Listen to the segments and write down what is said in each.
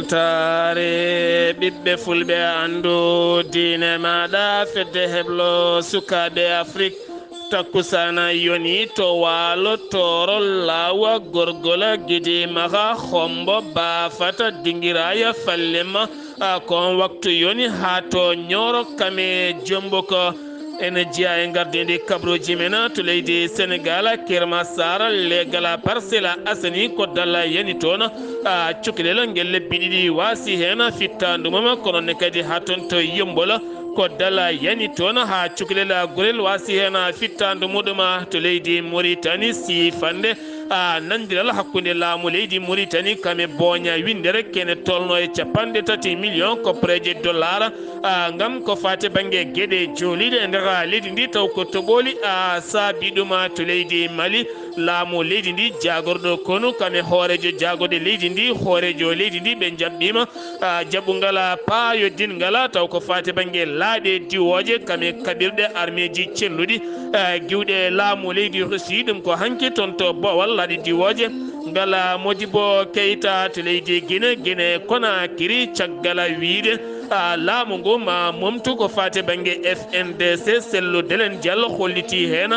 ɓamtare ɓiɓɓe fulɓe andu diine maɗa fedde heblo sukaɓe afrique takkusana yoni to waalo toro lawa gorgola gidi maha hombo bafata dingiraya fallema kon waktu yoni ha to ñoro kame jombo ko ene jiya e gardidi kabruji men to leydi sénégal Kirma Sara legala Parcelles Assainies ko dalla yani toon cukalel ngel biɗiɗi wasi hen fittandumama kono ne kadi ha toon to yimbola ko dalla yani toon ha cukalel gurel wasi hen fittandu muɗuma to leydi Mauritanie sifande nandiral hakkude laamu leydi Mauritanie kame boña windere kene tolno e 30 millions ko preje dollar ngam ko fate banggue gueɗe joliɗe e nder leydi ndi taw ko toɓoli saabiɗuma to leydi Mali laamu leydi ndi jagorɗo konu kame hoorejo jagode leydi ndi hoorejo leydi ndi ɓe jaɓɓima jaɓɓungal paayoddingal taw ko fate banggue laaɗe diwoje kame kaɓirɗe armée ji celluɗi giwɗe laamu leydi Russie ɗum ko hanki toon to bowal laaɗe diwoje ngala Modibo Keita to leydi Guinée Conakry caggal wiide laamu ngu ma momtu ko fate banggue FNDC sellu delen diallo holliti hen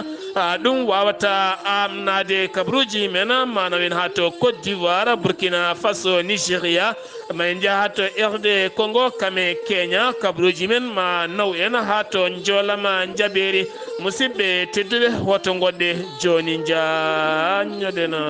ɗum wawata amnade kabruji men manawen ha to Côte d'Ivoire Burkina Faso Nigéria ma jaha to RD Congo kame Kenya kabruji men ma naw en ha to jolama jaɓeri musidɓe tedduɓe woto goɗɗe joni jañoɗena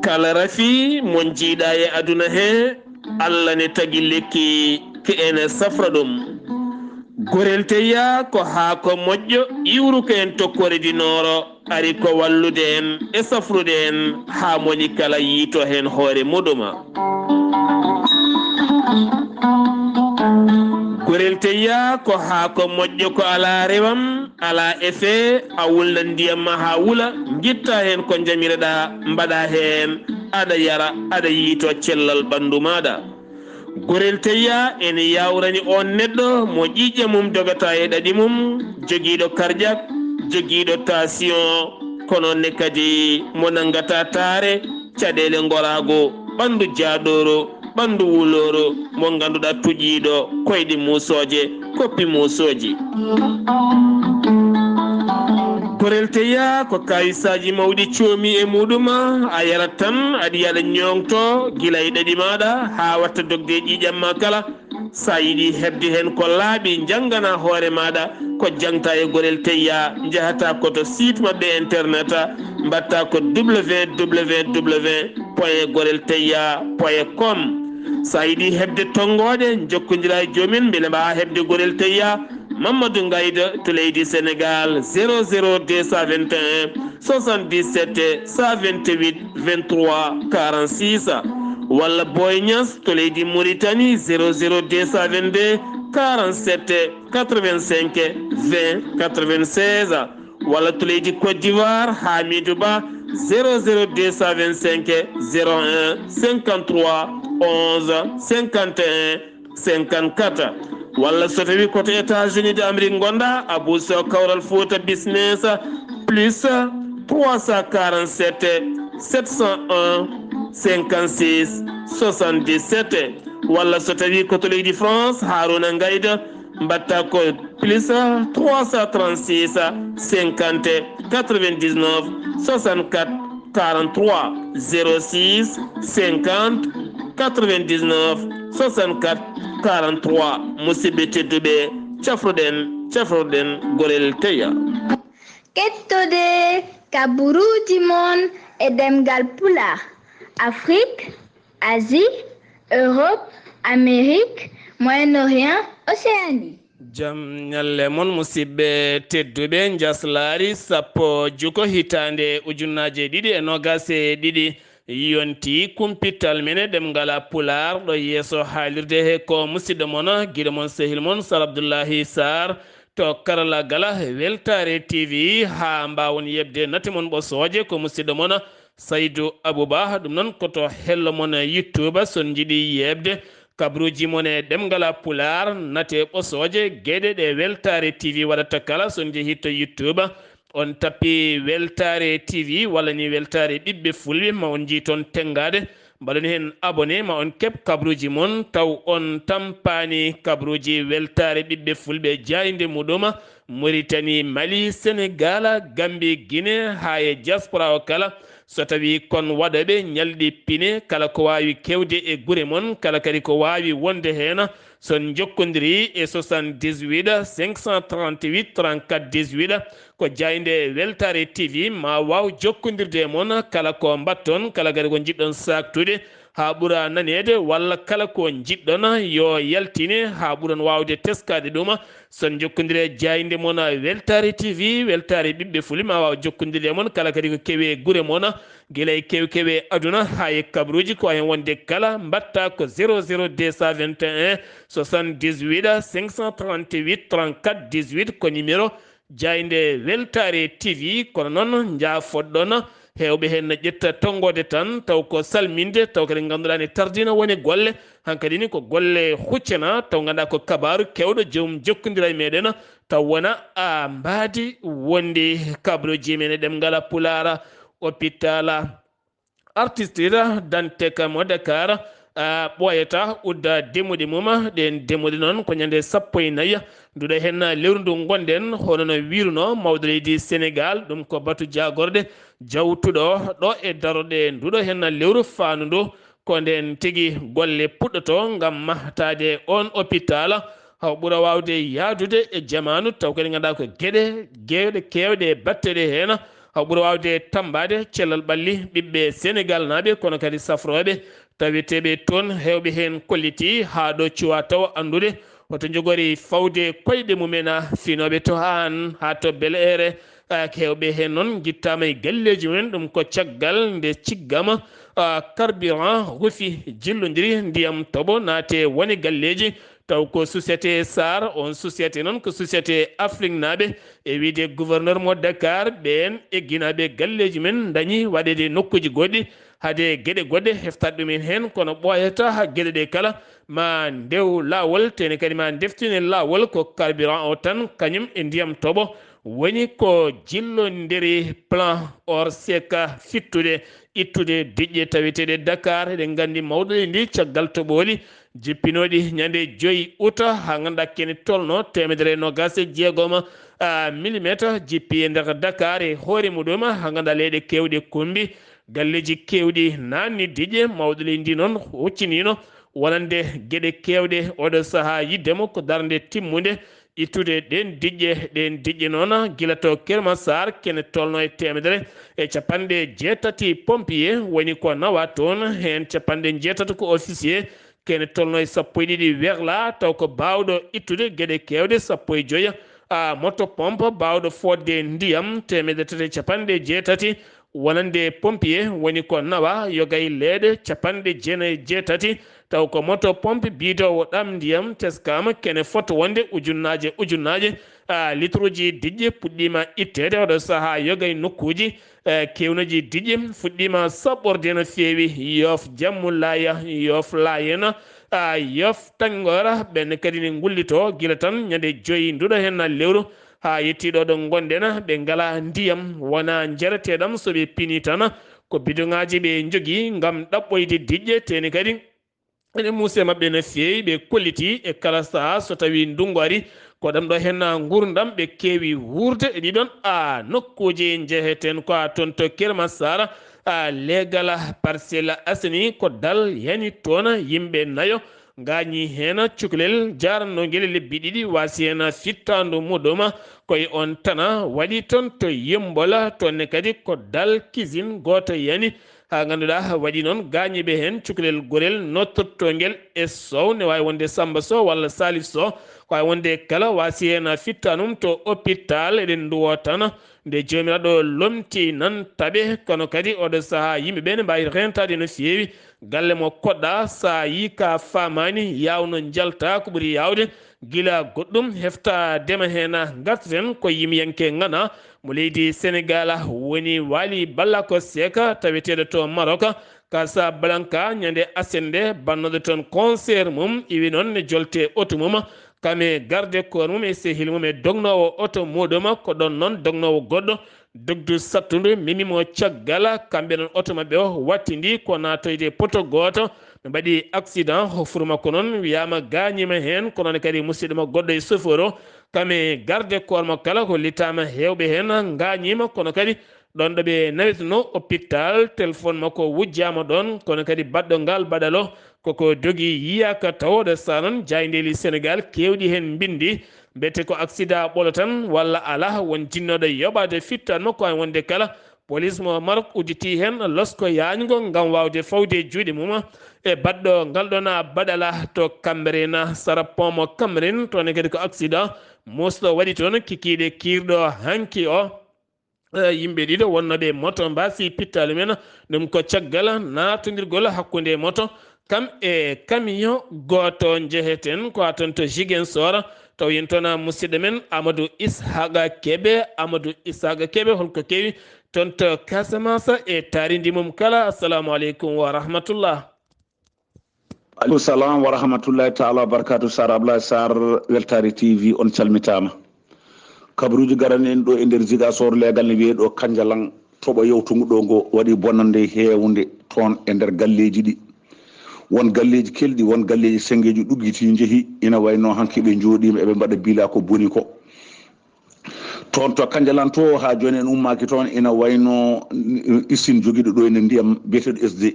kala rafi mon jiiɗa e aduna he Allah ne tagi lekki ke ene safra ɗum gorel teya ko haako moƴƴo iwru ko en tokkore dinoro ari ko wallude en e safrude en ha moni kala yiito hen hoore muɗuma gorel teya ko haako moƴƴo ko ala rewam ala effet a wulna ndiyam ma ha wula gitta hen ko jamireɗa mbaɗa hen aɗa yara aɗa yiito cellal ɓandu maɗa gorel teya ene yawrani on neɗɗo mo ƴiƴe mum dogata e ɗaɗi mum joguiɗo cardiaque joguiɗo tension kono ne kadi mo nangata taare caɗele gorago ɓandu jaaɗoro ɓandu wuloro mo ganduɗa tuƴiɗo koyɗe musoje koppi musoji gorel teya ko kayisaji mawɗi coomi e muɗuma a yarat tan aɗa yaɗa ñongto guila e ɗaɗi maɗa ha watta dogde ƴiƴam ma kala sa yiɗi hebde hen ko laaɓi janggana hoore maɗa ko jangta e gorel teya jahata koto site mabɓe internet mbatta ko www.gorelteya.com sa yiɗi hebde tonggode jokkodira e jomin beele mbawa hebde gorel teya Mamadou Gaïda to leydi Sénégal 00221 77 128 23 46 walla Boy Niass to leydi Mauritanie 00222 47 85 20 96 walla to leydi Côte d'Ivoire Hamidou Ba 00225 01 53 11 51 54 walla so tawi koto États-Unis d'Amérique gonɗa Abou Sow Kawral Fouta business plus 347 701 56 77 walla so tawi koto leydi France Harouna Gaïda mbatta ko plus 336 50 99 64 43 06 50 99 64 43 musidɓe tedduɓe cafroɗen gorel teya kettode kaburuji mon e ɗemngal pulaar Afrique Asie Europe Amérique Moyen-Orient Océanie jam ñalle mon musidɓe tedduɓe njeslaare sappo juko hitande ujunnaje ɗiɗi e nogas e ɗiɗi yonti kumpital mene ɗemngal pulaar ɗo yeeso haalirde he ko musidɗo mon giɗo mon sehil mon Sar Abdullaahi Saar to karalagal weltare TV ha mbawon yebde nati mon ɓosooje ko musidɗo mon Saydou Abouba ɗum noon koto hello mon YouTube son jiɗi yebde kabruji mon e ɗemngala pulaar nate ɓosoje gueɗe ɗe weltare TV waɗata kala son jeehi to YouTube on tappi weltare TV walla ni weltare ɓiɓɓe fulɓe ma on jii toon tengade mbaɗoni hen abonné ma on keɓ kabruji mon taw on tampani kabruji weltare ɓiɓɓe fulɓe jayde muɗum Mauritanie, Mali, Sénégal, Gambie, Guinée ha e diaspora o kala so tawi kon waɗoɓe ñalɗi pine kala ko wawi kewde e guure mon kala kadi ko wawi wonde hen son jokkodiri e 78 538 34 18 ko jayde weltare TV ma waw jokkodirde e mon kala ko mbatton kala kadi ko jiɗɗon saktude ha ɓuura nanede walla kala ko jiɗɗon yo yaltine ha ɓuuran wawde teskade ɗum son jokkodire jayde mon weltare TV weltare ɓiɓɓe fulɓe ma waw jokkodirde mon kala kadi ko kewe guure mon guila e kewe aduna ha e kabruji ko hen wonde kala mbatta ko 00 221 78 538 34 18 ko numéro jayde weltare TV kono noon jaafoɗɗon hewɓe hen ƴetta tongode tan taw ko salminde taw kadi ganduɗa ne tardina woni golle hankkadi ni ko golle huccana taw ganduɗa ko kabaru kewɗo joomum jokkodira e meɗen taw wona a mbaadi wonde kabruji men e ɗemngala pulara hôpital artistira danteka mo Dakar ɓoyata udda demude mum ɗen demude noon ko ñande 14 nduɗa hen lewru ndu gonɗen hono no wiruno mawɗo leydi Sénégal ɗum ko batu jagorde jawtuɗo ɗo e daroɗe nduɗo hen lewru fandu ndu ko nden tigui golle puɗɗoto gam mahtade on hôpital haw ɓuura wawde yaadude e jamanu taw kadi ganduɗa ko gueɗe kewɗe batteɗe hen haw ɓuura wawde tambade cellal ɓalli ɓiɓɓe Sénégal naɓe kono kadi safroɓe taweteɓe toon hewɓe hen kolliti ha ɗo cuwa taw andude hoto jogori fawde koyɗe mumen finoɓe to han ha to Bel Air hewɓe hen noon guittama e galleji mumen ɗum ko caggal nde ciggama carburant rufi jillodiri ndiyam toɓo naate woni galleji taw ko société Saar on société noon ko société Afrique naɓe e wiide gouverneur mo Dakar ɓen egginaɓe galleji men dañi waɗede nokkuji goɗɗi hade gueɗe goɗɗe heftat ɗumen hen kono ɓoyata ha gueɗe ɗe kala ma ndew lawol tene kadi ma deftine lawol ko carburant o tan kañum e ndiyam toɓo woni ko jillodiri plan or seka fittude ittude diƴƴe taweteɗe Dakar eɗen gandi mawɗo ndi caggal toɓoli jippinoɗi ñande 5 août ha ganduɗa kene tolno 126 millimétre jippi e nder Dakar e hoore muɗum ha ganduɗa leyɗe kewɗe kombi galleji kewɗi nanni diƴƴe mawɗo leydi noon huccinino wonande gueɗe kewɗe oɗo saaha yiddemo ko darde timmude ittude ɗen diƴƴe noon guila to Kermassar kene tolno e 160 pompier woni ko nawa toon hen 60 ko officier kene tolno e 12 werla taw ko bawɗo ittude gueɗe kewɗe 15 moto pompe bawɗo fodde ndiyam 380 wonande pompier woni ko nawa yogay leeɗe 96 taw ko moto pompe bidowo ɗam ndiyam teskama kene foto wonde ujunnaje litre uji diƴƴe puɗɗima ittede oɗo saaha yogay nokkuji kewnoji diƴƴe fuɗɗima saɓɓorde no fewi yof jammulaya yof layena yof tangora ɓenne kadi ne gullito guila tan ñande 5 nduɗo hen lewru ha yettiɗo ɗo gonɗen ɓe ngala ndiyam wona jarateɗam soɓe pini tan ko bidongaji ɓe jogui gam ɗaɓɓoyde diƴƴe teni kadi ene muuse mabɓe no fewi ɓe kolliti e kala saaha so tawi ndungu ari ko ɗam ɗo hen gurdam ɓe kewi wurde e ɗiɗon nokkuji jeeheten ko toon to Kermassar legal Parcelles Assainies ko dal yani toon yimɓe nayo gañi hen cukalel jaranoguel lebbi ɗiɗi wasi hen fittandu muɗum koye on tana waɗi toon to Yembola tonne kadi ko dal cuisine goto yani ha ganduɗa waɗi noon gañiɓe hen cukalel gorel nottortoguel e Sow ne wawi wonde Samba Sow walla Salif Sow ko wawi wonde kala wasi hen fittanum to hôpital eɗen duwo tan nde jomiraɗo lomti nan taaɓe kono kadi oɗo saaha yimɓeɓe ne mbawi rentade no fewi galle mo koɗɗa sa yi ka famani yawno jalta ko ɓuuri yawde gila goɗɗum hefta dema hena garten ko yimyanke ngana mo leydi Sénégal woni wali balla ko seka taweteɗo to Maroc Casablanca ñande asende bannoɗo toon concert mum iwi noon ne jolte auto mum kame garde corps mum e sehil mum e dognowo auto muɗum ko ɗon noon dognowo goɗɗo dogdu sattudu mimimo caggal kamɓe noon auto mabɓe o wattidi ko natoyde poto goto ɓe mbaɗi accident hofuru makko noon wiyama gañima hen kono kadi musidɗo goɗɗo e chauffeur o kame garde corps makko kala ko littama hewɓe hen gañima kono kadi ɗon ɗo ɓe nawetno hôpital téléphone makko wujjama ɗon kono kadi baɗɗo ngal baɗalo koko dogui yiyaka tawɗo sa noon jaydeli Sénégal kewɗi hen bindi mbete ko accident ɓolo tan walla ala won jinnoɗo yoɓade fittanmo ko an wonde kala police mo Maroc udditi hen losko yañgo gam wawde fawde juuɗe mum e baɗɗo ngal ɗon baɗala to Cambérène sarapon mo Cambérène toon kadi ko accident musɗo waɗi toon kikiɗe kirɗo hanki o yimɓe ɗiɗo wonnoɓe moto mbasi pittali men ɗum ko caggal natodirgol hakkude moto kam e camion goto jeheten ko aton to Ziguinchor taw yen toon musidɗo men Amadou Ishaqa Keɓe holko kewi toon to Casamance e taridi mum kala assalamu aleykum wa rahmatullah. aleykum salam wa rahmatullahi taala wa barakatu. Sar Abdullaahi Saar weltare TV on calmitama kabaruji garani en ɗo e nder Ziguinchor legal ne wiyeɗo Kanjalan toɓo yewtugu ngo waɗi bonnande hewde toon e nder galleji ɗi won galleji kelɗi won galleji sengeji ɗuggiti jeehi ina wayno hanki ɓe jooɗima eɓe mbaɗa bila ko boni ko toon to Kanjalan to ha joni en ummaki toon ina wayno usine joguiɗo ɗo ene ndiyam biyeteɗo SD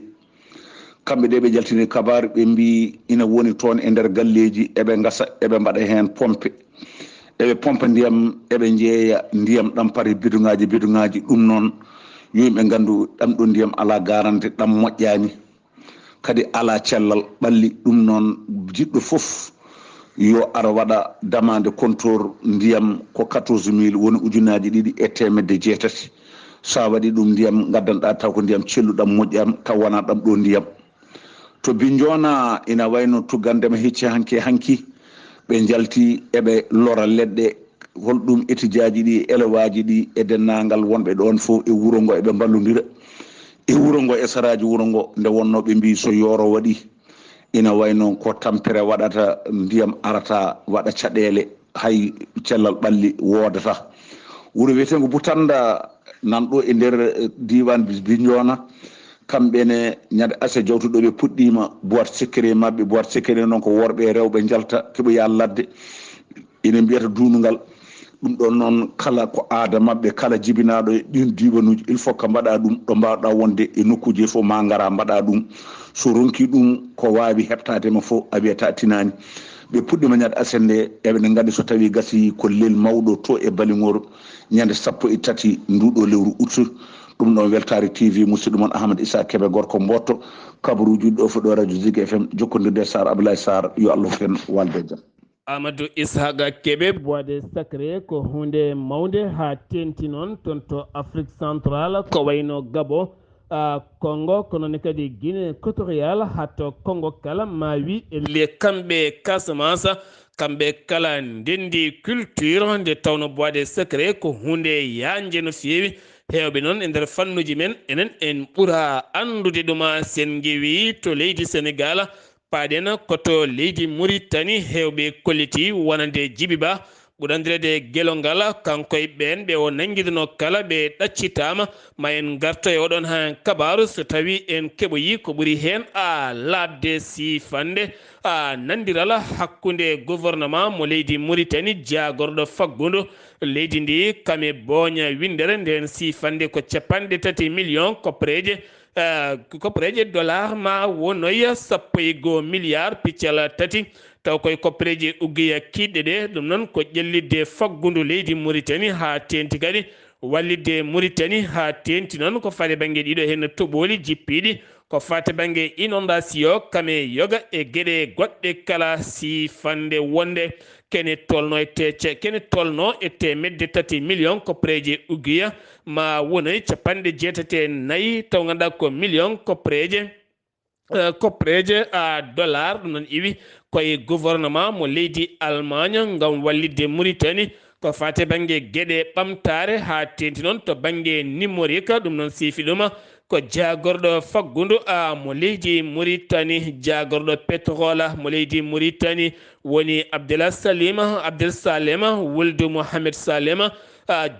kamɓe ɗe ɓe jaltini kabar ɓe mbi ina woni toon e nder galleji eɓe gasa eɓe mbaɗa hen pompe eɓe pompa ndiyam eɓe jeeya ndiyam ɗam pari biduŋaji ɗum noon yimɓe gandu ɗam ɗo ndiyam ala garante ɗam moƴƴani kadi ala cellal ɓalli ɗum noon jiɗɗo foof yo ara waɗa demande contour ndiyam ko 14 000 woni ujunaji 2,800 sa waɗi ɗum ndiyam gaddanɗa taw ko ndiyam celluɗam moƴƴam taw wona ɗam ɗo ndiyam to Bignona ina wayno tuggandema hecci hanki ɓe jalti eɓe lora leɗɗe holɗum étudiaji ɗi élewaji ɗi e dennagal wonɓe ɗon fof e wuuro ngo eɓe ballodira e wuuro ngo e saraji wuuro ngo nde wonno ɓe mbi so yoro waɗi ina wayno ko tampere waɗata ndiyam arata waɗa caɗele hay cellal ɓalli wodata wuuro wiyetego Butanda nan ɗo e nder diwan Bignona kamɓene ñande ase jawtuɗo ɓe puɗɗima boîte secret mabɓe boîte secret noon ko worɓe e rewɓe jalta keɓo ya ladde ina mbiyata dunugal ɗum ɗon noon kala ko aada mabɓe kala jibinaɗo e ɗin diwanuji il faut que mbaɗa ɗum ɗo mbawɗa wonde e nokkuji fof ma gara mbaɗa ɗum so ronki ɗum ko wawi heɓtadema fof a wiyata tinani ɓe puɗɗima ñande asende eɓene gandi so tawi gasi ko lel mawɗo to e Baligor ñande 13 nduɗo lewru août ɗum ɗon weltare TV musidɗo moon Ahmad Issa Keɓe gorko mbotto kabaruji ɗo fo ɗo radio Zik FM jokkodirde Sar Abdullaahi Saar yo Allah fen walde jam. Amadou Ishaqa Keɓe boide sacré ko hunde mawde ha tenti noon toon to Afrique centrale ko wayno Gabon Congo kono ne kadi Guinée équatoriale hatto Congo kala ma wi le kamɓe Casamance kamɓe kala ndendi culture nde tawno boide sacré ko hunde yanje no fewi hewɓe noon e nder fannuji men enen en ɓuura andude ɗuma sen gewi to leydi Sénégal paaɗen koto leydi Mauritanie hewɓe kolliti wonande Djiby Ba ɓurandirede gelongal kankoye ɓen ɓe o nanguidano kala ɓe ɗaccitama ma en garta e oɗon ha kabaru so tawi en keɓoyi ko ɓuuri hen labde sifande nandiral hakkude gouvernement mo leydi Mauritanie jagorɗo faggudu leydi ndi kame boña windere nden sifande ko 30 millions koppareje dollar ma wonoya 1 milliard piccal tati taw koye koppareje uggeya kiɗɗe ɗe ɗum noon ko ƴellidde faggudu leydi Mauritanie ha tenti kadi wallidde Mauritanie ha tenti noon ko fate banggue ɗiɗo hen toɓoli jippiɗi ko fate banggue inondation kame yoga e gueɗe goɗɗe kala sifande wonde kene tolno e temedde 3 millions koppareje uggeya ma wonoy 64 taw ganduɗa ko million koppareje koppreje dollar ɗum noon iwi koye gouvernement mo leydi Allemagne ngam wallidde Mauritanie ko fate banggue gueɗe ɓamtare ha tenti noon to banggue numérique ɗum noon siifi ɗuma ko jagorɗo faggudu mo leydi Mauritanie jagorɗo pétrole mo leydi Mauritanie woni Abdel Salem wuldu Mohamed Salem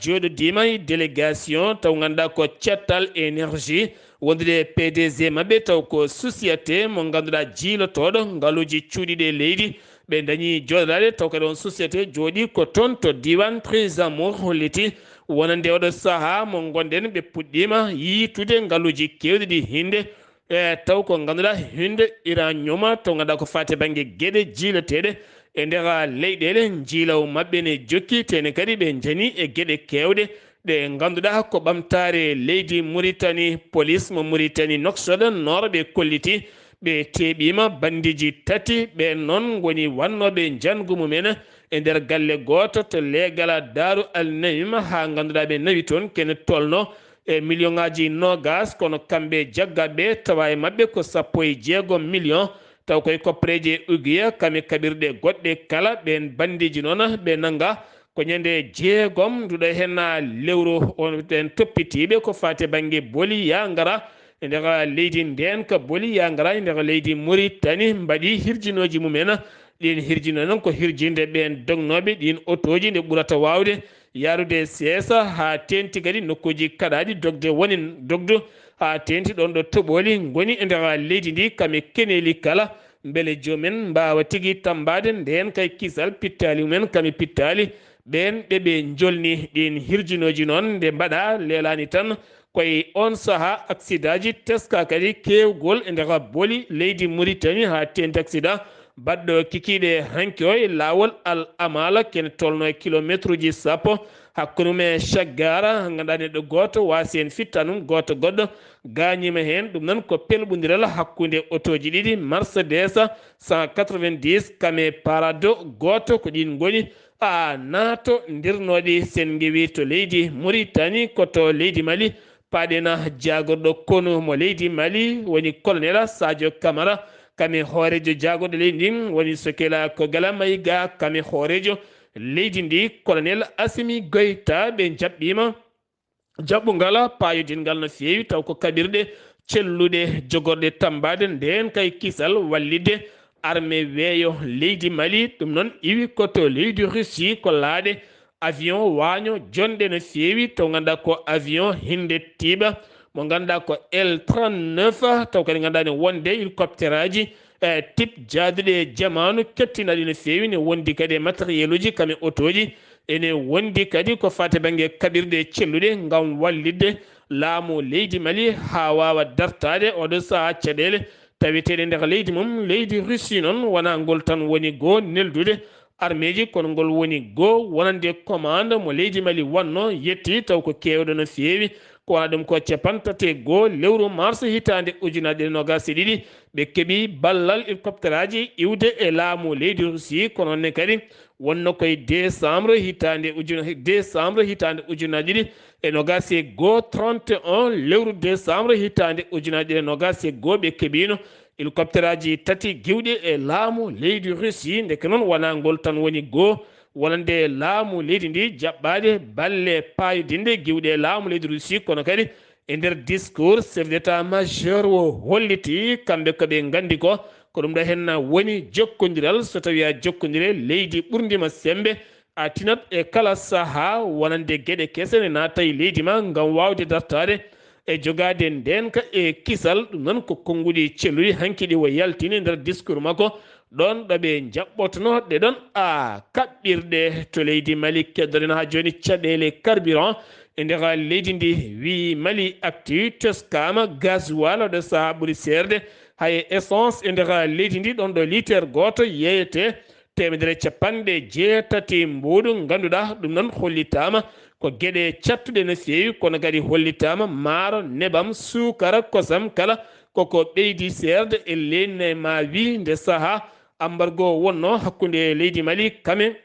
joɗodima délégation taw ganduɗa ko cettal énergie wondude PDG mabɓe taw ko société mo ganduɗa jiilotoɗo ngaluji cuuɗiɗe leydi ɓe dañi joɗade taw kadi on société jooɗi ko toon to diwan Trésor holliti wonande oɗo saaha mo gonɗen ɓe puɗɗima yiitude ngaluji kewɗi ɗi hinde taw ko ganduɗa hinde uranium taw ganduɗa ko fate banggue gueɗe jiileteɗe e nder leyɗele jiilaw mabɓe ne jokki tene kadi ɓe jani e gueɗe kewɗe ɗe ganduɗa ko ɓamtare leydi Mauritanie police mo Mauritanie noksode nord ɓe kolliti ɓe teɓima bandiji tati ɓe noon goni wannoɓe jangu mumen e nder galle goto to leegala Daaru Alnaim ha ganduɗa ɓe nawi toon kene tolno e million ngaji nogas kono kamɓe jaggaɓe tawa e mabɓe ko 16 million taw koye koppreje uguiya kame kaɓirɗe goɗɗe kala ɓen bandiji noon ɓe nanga ko ñande 6 nduɗo henna lewru on en toppitiɓe ko fate banggue booli ya ngara e nder leydi nden ka booli ya ngara e nder leydi Mauritanie mbaɗi hirjinoji mumen ɗin hirjino noon ko hirjinde ɓen dognoɓe ɗin autoji nde ɓurata wawde yarude seesa ha tenti kadi nokkuji kaɗaɗi dogde woni dogdu ha tenti ɗon ɗo toɓoli goni e nder leydi ndi kame keneli kala beele jomumen mbawa tigui tambade nden kay kisal pittali mumen kame pittali ɓen ɓeɓe jolni ɗin hirjinoji noon nde mbaɗa lelani tan koye on saaha accident ji teska kadi kewgol e nder booli leydi Mauritanie ha tenti accident baɗɗo kikiɗe hanki o e lawol Al Amala kene tolno e kilométre uji sappo hakkude chaque gara ganduɗa neɗɗo goto wasi hen fitta ɗum goto goɗɗo gañima hen ɗum noon ko pelɓodiral hakkude autoji ɗiɗi Mercedes 190 kame parado goto ko ɗin goni naato ndirnoɗi sen gewi to leydi Mauritanie koto leydi Mali paɗena jagorɗo kono mo leydi Mali woni colonel Sadio Camara kame hoorejo jagorɗo leydi ndin woni Sokela Kogala Mayiga kame hoorejo leydi ndi colonel Assimi Goïta ɓe jaɓɓima jaɓɓugal payodingal no fewi taw ko kaɓirɗe celluɗe jogorɗe tambade nden kay kisal wallide armée weeyo leydi Mali ɗum noon iwi koto leydi Russie ko laaɗe avion waño jonde no fewi taw ganduɗa ko avion hinde tiiɓa mo ganduɗa ko L39 taw kadi ganduɗa ne wonde hélicoptère aji type jaaduɗe jamanu kettinaɗi no fewi ne wondi kadi e matériel uji kame autoji ene wondi kadi ko fate banggue kaɓirɗe celluɗe ngam wallidde laamu leydi Mali ha wawa dartade oɗo saaha caɗele taweteɗe nder leydi mum leydi Russie noon wona ngol tan woni goo neldude armée ji kono ngol woni goo wonande commande mo leydi Mali wanno yetti taw ko kewɗo no fewi ko wona ɗum ko 31 lewru mars hitande ujunnaje 22 ɓe keeɓi ballal hélicoptère aji iwde e laamu leydi Russie kono ne kadi wonno koye décembre hitande ujunnaje ɗiɗi e 21 31 lewru décembre hitande ujunnaje 22 ɓe keeɓino hélicoptère aji tati giwɗi e laamu leydi Russie ndeke noon wona ngol tan woni goo wonande laamu leydi ndi jaɓɓade balle payodinde giwɗe e laamu leydi Russie kono kadi e nder discours chef d'état majeur o holliti kamɓe koɓe gandi ko ɗum ɗo hen woni jokkodiral so tawi a jokkodire leydi ɓurdima sembe a tinat e kala saaha wonande gueɗe kese ne naata e leydi ma ngam wawde dartade e jogade ndenka e kisal ɗum noon ko konnguɗi celluɗi hankiɗi o yaltini nder discours makko ɗon ɗoɓe jaɓɓotono ɗe ɗon kaɓɓirɗe to leydi Mali keddoɗen ha joni caɗele carburant e nder leydi ndi wi Mali actu teskama gasoil ɗo saaha ɓuuri serde hay essence e nder leydi ndi ɗon ɗo litre goto yeyete 180 mbuɗu ganduɗa ɗum noon hollitama ko gueɗe cattuɗe no fewi kono kadi hollitama maaro nebam sukara kosam kala koko ɓeydi serde e leydi ma wi nde saaha embargo wonno hakkude leydi Mali kame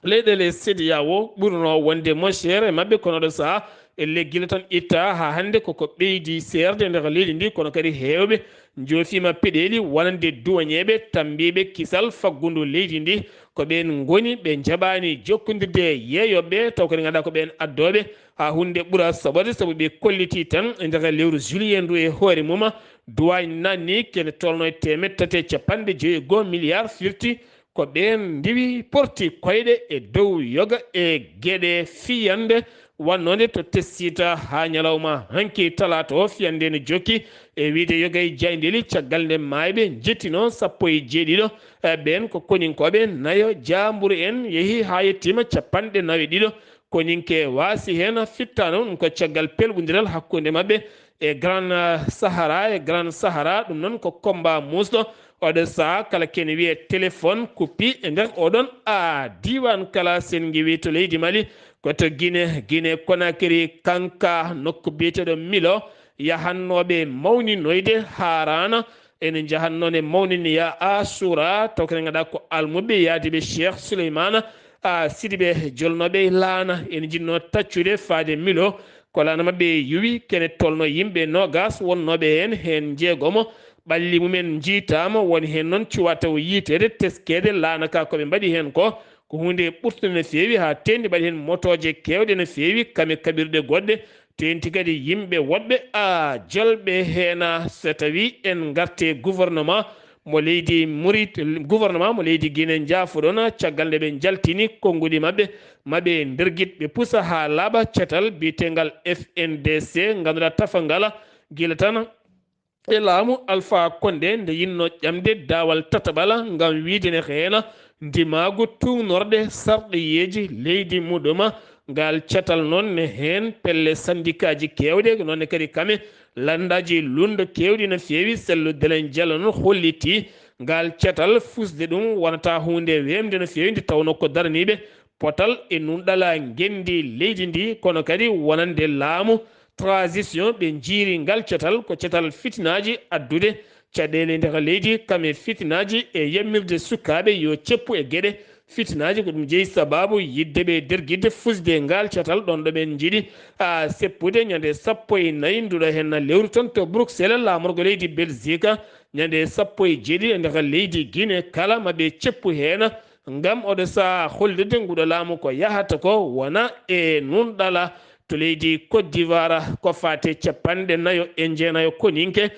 leyɗele CEDEAO ɓurno wonde mo cher e mabɓe kono ɗo saaha leggila tan itta ha hande koko ɓeydi serde nder leydi ndi kono kadi heewɓe joofima peɗeli wonande duwañeɓe tambiɓe kisal faggundu leydi ndi ko ɓen goni ɓe jaɓani jokkodirde yeeyoɓe taw kadi ganduɗa ko ɓen addoɓe ha hunde ɓuura saɓorde saabu ɓe kolliti tan e nder lewru juillet ndu e hoore mum duwañ nanni kene tolno e 351 milliard firti ko ɓen ndiwi porti koyɗe e dow yoga e gueɗe fiyande wannode to tessita ha ñalawma hanki talata o fiyande ne jokki e wiide yoga e jaydeli caggal nde mayɓe jettino 17 ɓen ko koninkoɓe nayo jamburu en yeehi ha yettima 92 koninke wasi hen fittano ɗum ko caggal pelɓodiral hakkude mabɓe e grand sahara ɗum noon ko combat musɗo oɗo saha kala kene wiye téléphone kuppi e nder oɗon diwan kala sen giwi to leydi Mali koto Guinée Conakry kanka nokku biyeteɗo Milo yahannoɓe mawninoyde harana ene jahannoon e mawniniya Asura taw kene ganduɗa ko almuɓe yaadiɓe Cheikh Souleymana Sidiɓe jolnoɓe laana ene jinno taccude faade Milo ko laana mabɓe yuwi kene tolno yimɓe nogas wonnoɓe hen jeegomo ɓalli mumen jiitama woni hen noon cuwa taw yiitede teskede laana ka koɓe mbaɗi hen ko hunde ɓurtude no feewi ha tendi mbaɗi hen motoje kewɗe no feewi kame kaɓirɗe goɗɗe tenti kadi yimɓe woɗɓe jolɓe hena so tawi en garte gouvernement mo leydi gouvernement mo leydi Guinée jaafoɗon caggal nde ɓe jaltini konngudi maɓe nder guit ɓe pusa ha laaɓa cetal biyetengal FNDC ganduɗa tafangala guila tan e laamu Alpha Condé nde yinno ƴamde dawal tataɓala ngam wiidene heena ndimagu tunorɗe sarɗiyeji leydi muɗuma ngal cetal noon ne hen pelle syndicat ji kewɗe nonne kadi kame landaji lundo kewɗi no feewi selludelen diallo noon holliti ngal cetal fusde ɗum wonata hunde wemde no feewi nde tawno ko daraniɓe potal e nunɗala gendi leydi ndi kono kadi wonande laamu transition ɓe jiiri ngal cetal ko cetal fitinaji addude caɗele nder leydi kame fitinaji e yammirde sukaɓe yo ceppu e gueɗe fitinaji ko ɗum jeeyi sababu yiddeɓe derguide fusde ngal cetal ɗon ɗo ɓen jiiɗi seppude ñande 14 nduɗo hen lewru ton to Bruxelles lamorgo leydi Belgique ñande 17 e nder leydi Guinée kala maɓe ceppu hen ngam oɗo saha hollirde nguɗo laamu ko yahata ko wona e nunɗala to leydi Côte d'Ivoire ko fate 49 e jeenayo koninke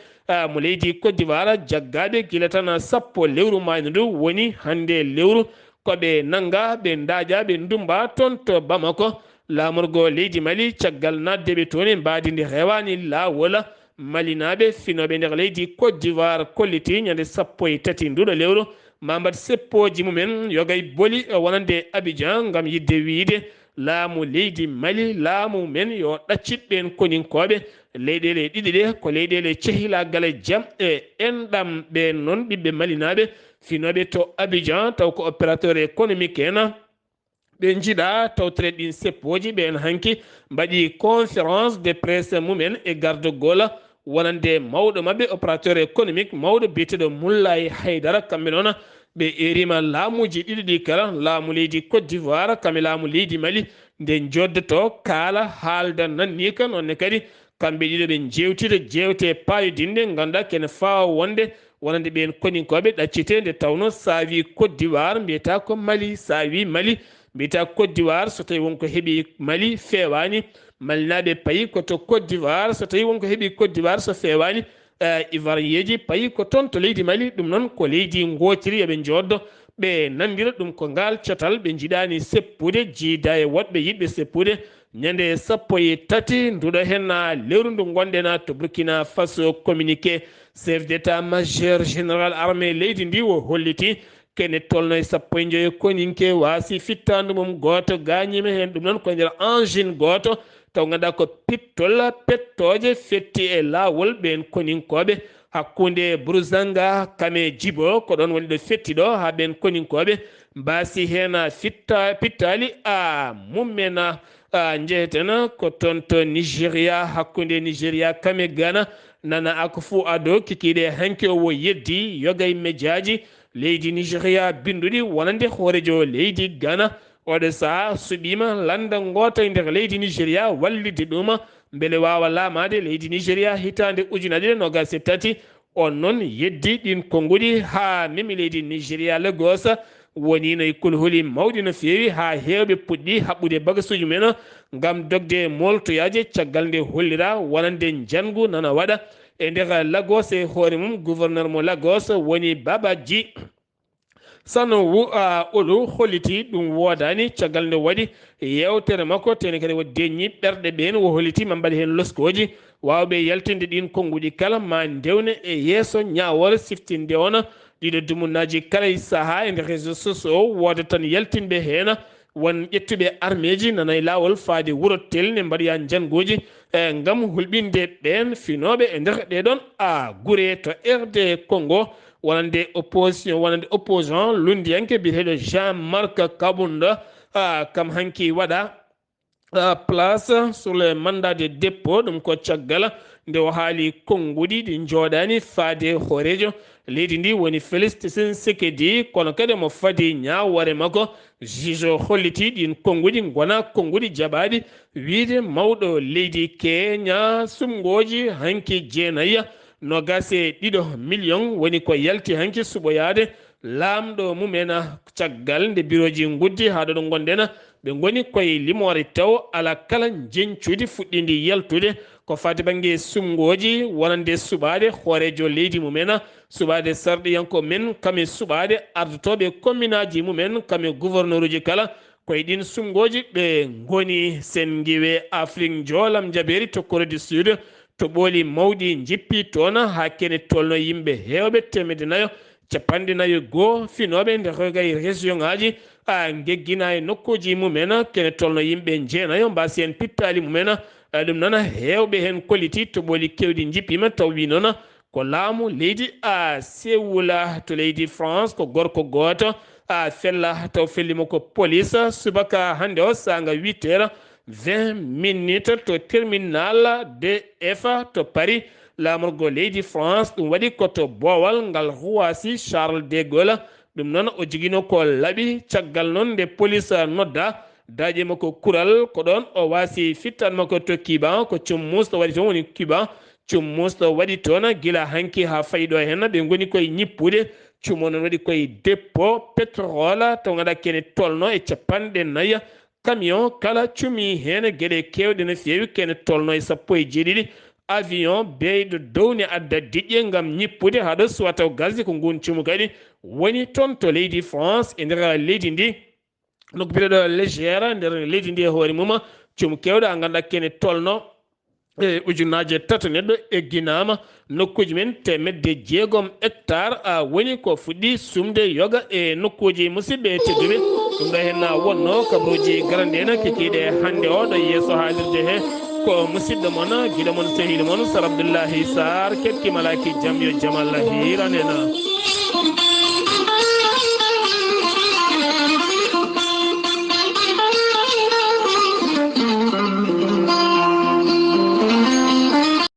mo leydi Côte d'Ivoire jaggaɓe guila tan 10 lewru mayno ndu woni hande lewru koɓe nanga ɓe daƴa ɓe dumba toon to Bamako lamorgo leydi Mali caggal naddeɓe toon e mbadidi hewani lawol malinaɓe finoɓe nder leydi Côte d'Ivoire kolliti ñande 13 nduɗo lewru mambat seppoji mumen yogay booli wonande Abidjan ngam yidde wiide laamu leydi Mali laamu men yo ɗaccitɓen koninkoɓe leyɗele ɗiɗi ɗe ko leyɗele cehilagal jaam e enɗam ɓe noon ɓiɓɓe malinaɓe finoɓe to Abidjan taw ko opérateur économique en ɓe jiiɗa tawtere ɗin seppoji ɓen hanki mbaɗi conférence de presse mumen e gardegol wonande mawɗo mabɓe opérateur économique mawɗo biyeteɗo Moulay Haydara kamɓe noon ɓe erima laamuji ɗiɗi ɗi kala laamu leydi Côte d'Ivoire kame laamu leydi Mali nde joddoto kaala haalda nanni ka nonne kadi kamɓe ɗiɗo ɓe jewtide jewte payodinde ganduɗa kene fawa wonde wonande ɓen koninkoɓe ɗaccite nde tawno saawi Côte d'Ivoire mbiyata ko Mali saawi Mali mbiyata Côte d'Ivoire so tawi wonko heeɓi Mali fewani malinaɓe payi koto Côte d'Ivoire so tawi wonko heeɓi Côte d'Ivoire so fewani ivoirieji payi ko toon to leydi Mali ɗum noon ko leydi gotiri yoɓe joddo ɓe nandira ɗum ko ngal cetal ɓe jiiɗani seppude jiida e woɗɓe yiɗɓe seppude ñande 13 nduɗo hen lewru ndu gonɗen to Burkina Faso communiqué chef d'état majeur général armé leydi ndi o holliti kene tolno e 15 koninke wasi fittandu mum goto gañima hen ɗum noon ko nder engine goto taw ganduɗa ko pittol pettoje fetti e lawol ɓen koninkoɓe hakkude Bruzanga kame Djibo ko ɗon woni ɗo fetti ɗo ha ɓen koninkoɓe mbasi hen pittali mumen jeyeten ko toon to Nigéria hakkude Nigéria kame Ghana nana Akufo Addo kikiɗe hanke o yeddi yogay médiaji leydi Nigéria binduɗi wonande hoorejo leydi Ghana oɗo saha suɓima landa gota e nder leydi nigéria wallide ɗum beele wawa laamade leydi nigéria hitande ujuna ɗiɗi nogas e tati on noon yeddi ɗin konguɗi ha memi leydi nigéria Lagos woni no kulhuli mawɗi no feewi ha hewɓe puɗɗi haɓɓude bagasuji mumen gam dogde moltoyaji caggal nde hollira wonande jangu nana waɗa e nder Lagos e hoore mum gouverneur mo Lagos woni Babaji sano oɗo holliti ɗum wodani caggal nde waɗi yewtere makko tene kadi wo deññi ɓerɗe ɓen wo holliti ma mbaɗi hen loskoji wawɓe yaltinde ɗin konguɗi kala ma ndewne e yeeso ñawore siftinde on ɗiɗo dumunnaji kala e saaha e nder réseau sociaux woda tan yaltinɓe hen won ƴettuɓe armeji nana e lawol faade wuuro telne mbaɗoya jangoji gam hulɓinde ɓen finoɓe e nder ɗeɗon guure to RD Congo wonande opposition wonande opposant lundiyanke biyeteɗo Jean-Marc Kabunda kam hanki waɗa place sur le mandat de dépôt ɗum ko caggal nde o haali konguɗi ɗi jooɗani faade hoorejo leydi ndi woni Félix Tshisekedi kono kadi mo fadi ñawore makko juge holliti ɗin konguɗi gona konguɗi jaɓaɗi wiide mawɗo leydi Kenya sumgoji hanki jeenayya nogase ɗiɗo million woni ko yalti hanki suɓoyade laamɗo mumena caggal nde biroji guddi ha ɗo gonɗen ɓe goni koye limore taw ala kala jencude fuɗɗidi yaltude ko fati banggue sumgoji wonande suɓade hoorejo leydi mumen suɓade sarɗiyanko men kame suɓade ardotoɓe commune aji mumen kame gouverneur uji kala koye ɗin sumgoji ɓe goni sen guiwe Afrique joolam jaɓeri to Corée du Sud to ɓooli mawɗi jippi toon ha kene tolno yimɓe hewɓe temedde nayo capanɗe nayo goho finoɓe nder gay région ngaji geggina e nokkuji mumen kene tolno yimɓe jeenayo mbasi hen pittali mumen ɗum noon hewɓe hen kolliti to ɓooli kewɗi jippima taw wi noon ko laamu leydi sewula to leydi France ko gorko goto fella taw fellimo ko police subaka hande o sanga 8h20 to terminal DF to Paris lamorgo leydi France ɗum waɗi koto boowal ngal Roissy Charles de Gaulle ɗum noon o jogino ko laaɓi caggal noon nde police nodda daƴe makko kural ko ɗon o wasi fittan makko to Kiban ko cummusɗo waɗi toon woni Kiban cummusɗo waɗi toon gila hanki ha fayiɗo hen ɓe goni koye ñippude cummo noon waɗi koye dépôt pétrole taw gaɗa kene tolno e capanɗe nayya camion kala cumi hen gueɗe kewɗe no fewi kene tolno e 17 avion beyɗo downi adda diƴƴe gam ñippude haɗo suwa taw gasde ko ngun cumu kadi woni toon to leydi France e nder leydi ndi nokku biɗeɗo légère nder leydi ndi e hoore mum cumu kewɗo a ganduɗa kene tolno e ujunnaje tato neɗɗo egginama nokkuji men 600 hectares woni ko fuɗɗi sumde yoga e nokkuji musidɓe tedduɓe ɗum ɗo hen wonno kabaruji garande en kekiɗe hande o ɗo yeeso haalirde he ko musidɗo moon guiɗo moon tahiɗo moon Sar Abdullaahi Saar kettimalaki jam yo jaam Allah hiranena